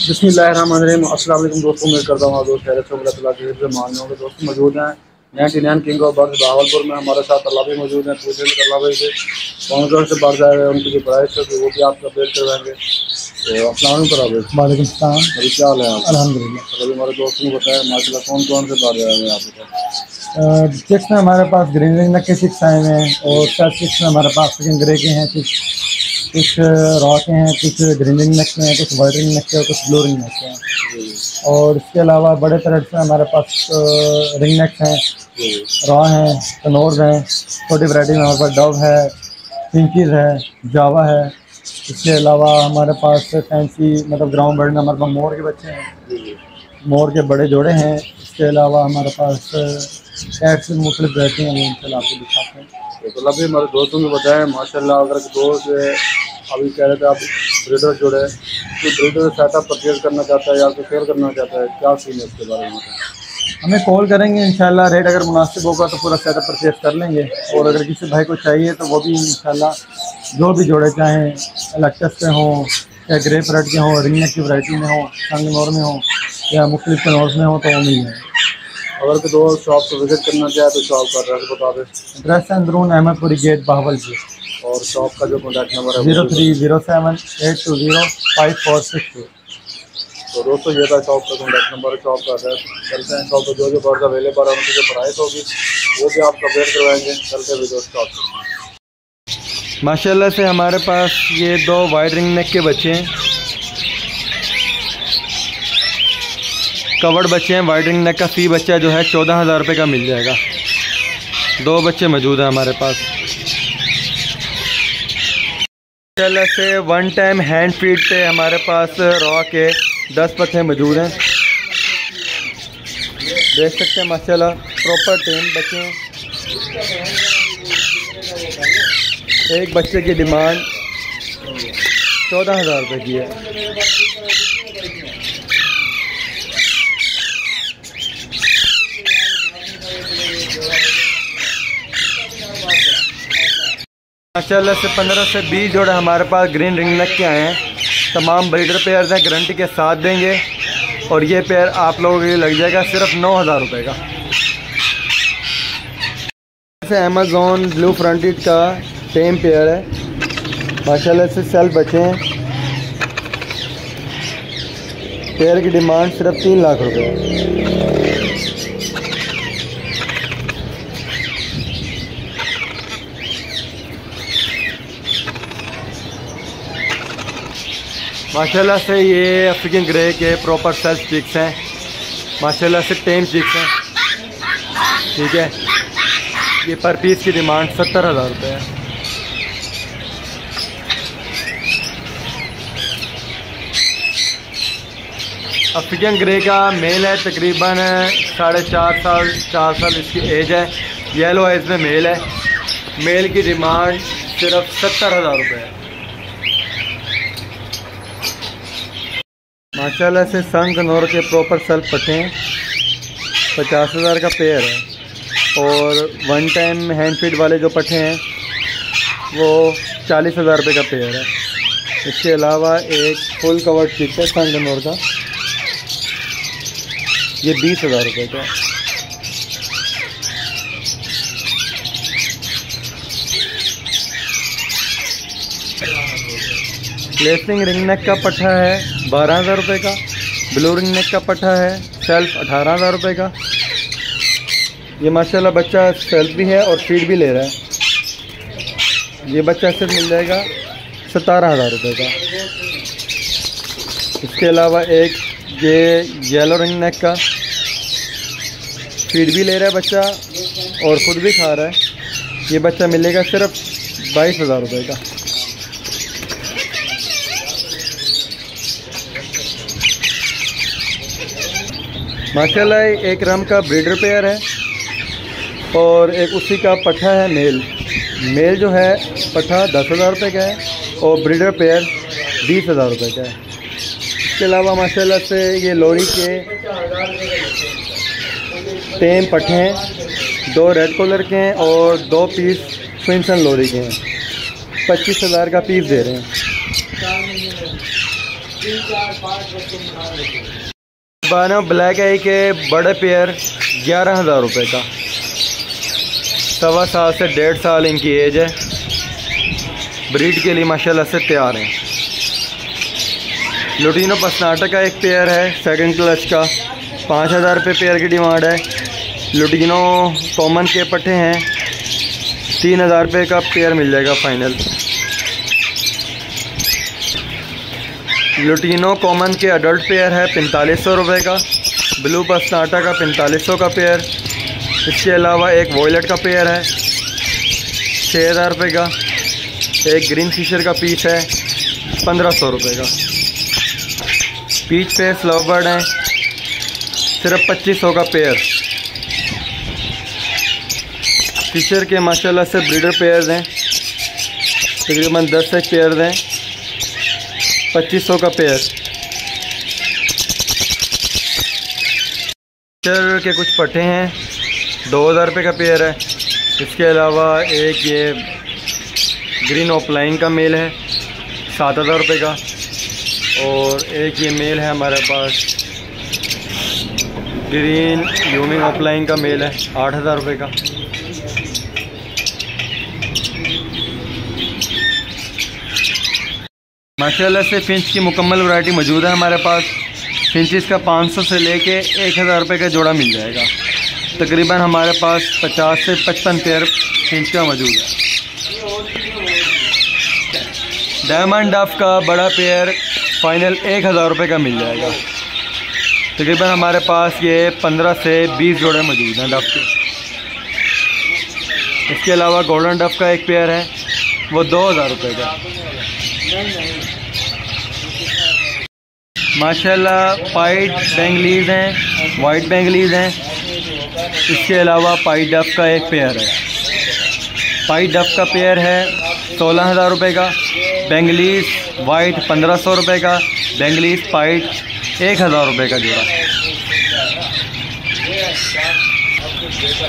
बिस्मिल्लाहिर्रहमानिर्रहीम। अस्सलाम वालेकुम दोस्तों, मैं करता हूँ दोस्त खैर से मान लो दोस्तों मौजूद हैं 99 किंग ऑफ बर्ड्स बहावलपुर में। हमारे साथ अल्लाह भी मौजूद हैं। पूछे अल्लाह भाई से कौन कौन से बर्ड्स आए हैं, उनकी जो प्राइस है तो वो भी आपका अपडेट करवाएंगे। तो अस्सलाम वालेकुम। वालेकुम सलाम। अभी क्या हाल है आप? अल्हम्दुलिल्लाह। अभी हमारे दोस्तों ने बताया माशाल्लाह कौन कौन से बर्ड आए हैं आपके पास? चिक्स में हमारे पास ग्रीन रिंग नेक के चिक्स आए हुए हैं और सर चिक्स में हमारे पास ग्रे के हैं, कुछ रॉ के हैं, कुछ ग्रीन रिंग नेक के हैं, कुछ वाइट रिंग नेक के हैं, कुछ ब्लू रिंग नेक के हैं। और इसके अलावा बड़े पैरेट्स में हमारे पास रिंग नेक्स हैं, रॉ हैं, कनोर्स हैं। छोटी वैरायटी में हमारे पास डव है, पिंकीज है, जावा है। इसके अलावा हमारे पास फैंसी मतलब ग्राउंड बर्ड में हमारे पास मोर के बच्चे हैं, मोर के बड़े जोड़े हैं। इसके अलावा हमारे पास कैट से मुख्तलिफ रहते हैं, वो इनसे आपको दिखाते हैं। तो अभी हमारे दोस्तों ने बताया माशाल्लाह। अगर दोस्त अभी कह रहे थे आप ब्रीडर जोड़े तो ब्रीडर सेटअप परचेज करना चाहता है या तो शेयर करना चाहता है, क्या सीन है इसके बारे में? हमें कॉल करेंगे इंशाल्लाह, रेट अगर मुनासिब होगा तो पूरा सेटअप परचेज कर लेंगे। और अगर किसी भाई को चाहिए तो वो भी इंशाल्लाह जो भी जोड़े चाहें लक्टस के हों या ग्रे पैरेट के हों, रिंग नेक की वैरायटी में हो, संगमोर में हो या मुख्तलिफ कनौर्स में हो तो वो मिल जाए। अगर कोई दोस्त शॉप को विजिट करना चाहे तो शॉप का एड्रेस बता दें। एड्रेस है अंदरून अहमदपुरी गेट बहावलपुर और शॉप का जो कॉन्टैक्ट नंबर है 0307820546। तो दोस्तों ये था शॉप का कॉन्टैक्ट नंबर, शॉप का एड्रेस। चलते हैं शॉप पर जो बर्ड्स अवेलेबल है उनकी जो प्राइस होगी वो भी आप अपडेट करवाएंगे। चलते हुए दोस्त शॉप माशाल्लाह से हमारे पास ये 2 वाइट रिंग नेक के बच्चे हैं, कवर्ड बच्चे हैं। वाइट रिंग नेक का फी बच्चा जो है 14,000 रुपये का मिल जाएगा। 2 बच्चे मौजूद हैं हमारे पास। माशाल्लाह से 1 टाइम हैंड फीड पे हमारे पास रॉ के 10 पत्ते मौजूद हैं, देख सकते हैं माशाल्लाह प्रॉपर टेम बच्चे हैं। एक बच्चे की डिमांड 14,000 रुपये की है। माशाल्लाह से 15 से 20 जोड़े हमारे पास ग्रीन रिंग नेक के आए हैं। तमाम ब्रीडर पेयर्स हैं, गारंटी के साथ देंगे। और ये पेयर आप लोगों के लिए लग जाएगा सिर्फ 9,000 रुपये का। जैसे अमेज़ॉन ब्लू फ्रंटेड का टेम पेयर है, माशाल्लाह से सेल्फ बचे हैं। पेयर की डिमांड सिर्फ 3 लाख रुपये है। माशाल्लाह से ये अफ्रीकन ग्रे के प्रॉपर सेल्फ चिक्स हैं, माशाल्लाह से टेम चिक्स हैं, ठीक है। ये पर पीस की डिमांड 70,000 रुपये है। अफ्रीकन ग्रे का मेल है, तकरीबन 4.5 साल इसकी एज है। येलो आइज में मेल है। मेल की डिमांड सिर्फ 70,000 रुपये है। माशाल्लाह से संग कनौर के प्रॉपर सेल्फ पट्टे हैं, 50,000 का पेयर है। और 1 टाइम हैंड फीड वाले जो पट्टे हैं वो 40,000 रुपये का पेयर है। इसके अलावा एक फुल कवर्ड चिक है संग कनौर का, ये 20,000 रुपये का। लेसनिंग रिंग नेक का पट्ठा है 12,000 रुपये का। ब्लू रिंग नेक का पट्ठा है सेल्फ 18,000 रुपये का। ये माशाल्लाह बच्चा सेल्फ भी है और फीड भी ले रहा है। ये बच्चा सिर्फ मिल जाएगा 17,000 रुपये का। इसके अलावा एक ये येलो रिंग नेक का फीड भी ले रहा है बच्चा और ख़ुद भी खा रहा है। ये बच्चा मिलेगा सिर्फ 22,000 रुपये का। माशाल्लाह एक रम का ब्रीडर पेयर है और एक उसी का पट्ठा है मेल। मेल जो है पट्ठा 10,000 रुपये का है और ब्रीडर पेयर 20,000 रुपये का है। इसके अलावा माशाल्लाह से ये लोरी के टेम पट्ठे हैं, 2 रेड कॉलर के हैं और 2 पीस स्विंसन लोरी के हैं। 25,000 का पीस दे रहे हैं। बानो ब्लैक आई के बड़े पेयर 11,000 रुपये का। 1.25 साल से 1.5 साल इनकी एज है। ब्रीड के लिए माशाल्लाह से तैयार हैं। लुटिनो पसनाटा का एक पेयर है सेकंड क्लच का, 5,000 रुपये पेयर की डिमांड है। लुटिनो कॉमन के पट्टे हैं, 3,000 रुपये का पेयर मिल जाएगा फाइनल। लुटिनो कॉमन के अडल्ट पेयर है 4500 रुपये का। ब्लू पसनाटा का 4500 का पेयर। इसके अलावा एक वॉयलेट का पेयर है 6,000 रुपये का। एक ग्रीन फिशर का पीस है 1,500 रुपये का। पीच फेस लव बर्ड है सिर्फ 2500 का पेयर। फिशर के माशाल्लाह से ब्रीडर पेयर्स हैं, तकरीबन 10 से पेयर्स हैं, 2500 का पेयर। फिशर के कुछ पट्टे हैं 2,000 रुपये का पेयर है। इसके अलावा एक ये ग्रीन ऑफलाइन का मेल है 7,000 रुपये का, और एक ये मेल है हमारे पास ग्रीन यूमिंग ऑफलाइन का मेल है 8,000 रुपये का। माशाल्लाह से फिंच की मुकम्मल वैरायटी मौजूद है हमारे पास। फिंचेस का 500 से लेके 1,000 रुपये का जोड़ा मिल जाएगा। तकरीबन हमारे पास 50 से 55 पेयर फिंच का मौजूद है। डायमंड डफ का बड़ा पेयर फाइनल 1,000 रुपये का मिल जाएगा। तकरीबन हमारे पास ये 15 से 20 जोड़े मौजूद हैं डफ के। इसके अलावा गोल्डन डफ का एक पेयर है, वो 2,000 रुपये का। माशाल्लाह पाइट बेंगलीज हैं, वाइट बेंगलीज हैं। इसके अलावा पाइट डफ का एक पेयर है। पाइट डफ का पेयर है 16,000 रुपये का। बेंगलीज वाइट 1,500 रुपये का। बेंगलीज पाइट 1,000 रुपये का जोड़ा।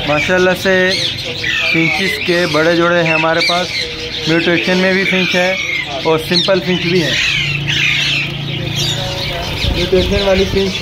माशाल्लाह से फिंचेस के बड़े जोड़े हैं हमारे पास। म्यूटेशन में भी फिंच है और सिंपल फिंच भी है। म्यूटेशन वाली फिंच